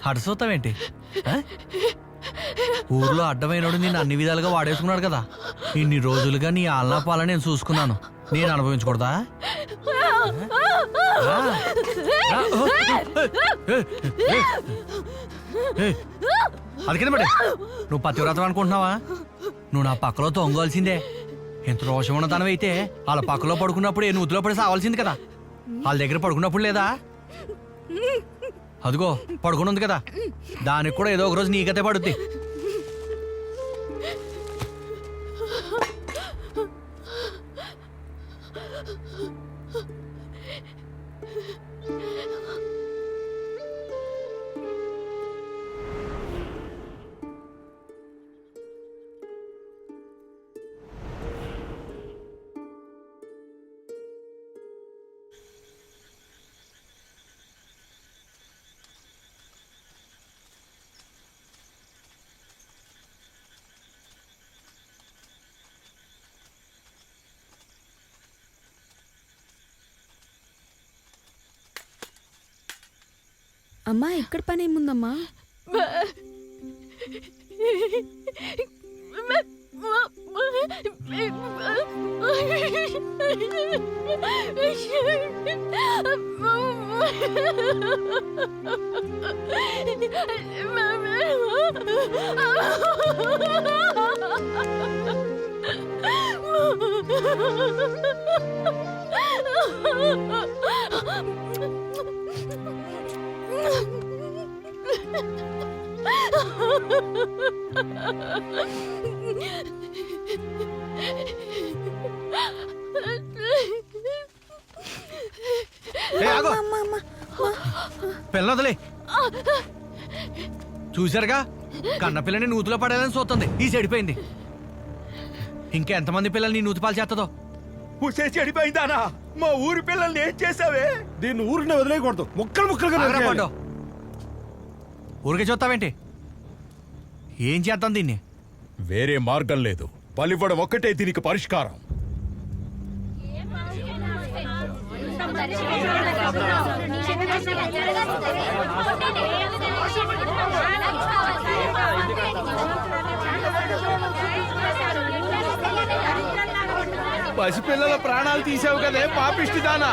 హడసవుతావేంటి? ఊర్లో అడ్డమైనడు నేను అన్ని విధాలుగా వాడేసుకున్నాడు కదా. ఇన్ని రోజులుగా నీ ఆలనా పాలన నేను చూసుకున్నాను. నేను అనుభవించకూడదా? అది కింద పడే. నువ్వు పతివ్రతం అనుకుంటున్నావా? నువ్వు నా పక్కలో తొంగోల్సిందే. ఎంత రోషం ఉన్న దానివైతే వాళ్ళ పక్కలో పడుకున్నప్పుడు ఏ నూతిలో పడి సావాల్సింది కదా. వాళ్ళ దగ్గర పడుకున్నప్పుడు లేదా? అదిగో పడుకుని ఉంది కదా, దానికి కూడా ఏదో ఒక రోజు నీకతే పడుద్ది. అమ్మా, ఎక్కడ పని ఏముందమ్మా? పిల్లలే చూశారుగా, కన్నపిల్లని నూతిలో పడేయాలని చూస్తుంది. ఈ చెడిపోయింది. ఇంకెంతమంది పిల్లల్ని నూతిపాలు చేస్తుందో. చెడిపోయిందానా? మా ఊరి పిల్లల్ని ఏం చేసావే? దీన్ని ఊరిని వదిలేయకూడదు. ముక్కలు ముక్కలుగా ఊరికే చూస్తావేంటి? ఏం చేద్దాం దీన్ని? వేరే మార్గం లేదు. బలివ్వడం ఒక్కటే దీనికి పరిష్కారం. పసిపిల్లల ప్రాణాలు తీసావు కదే పాపిష్టిదానా.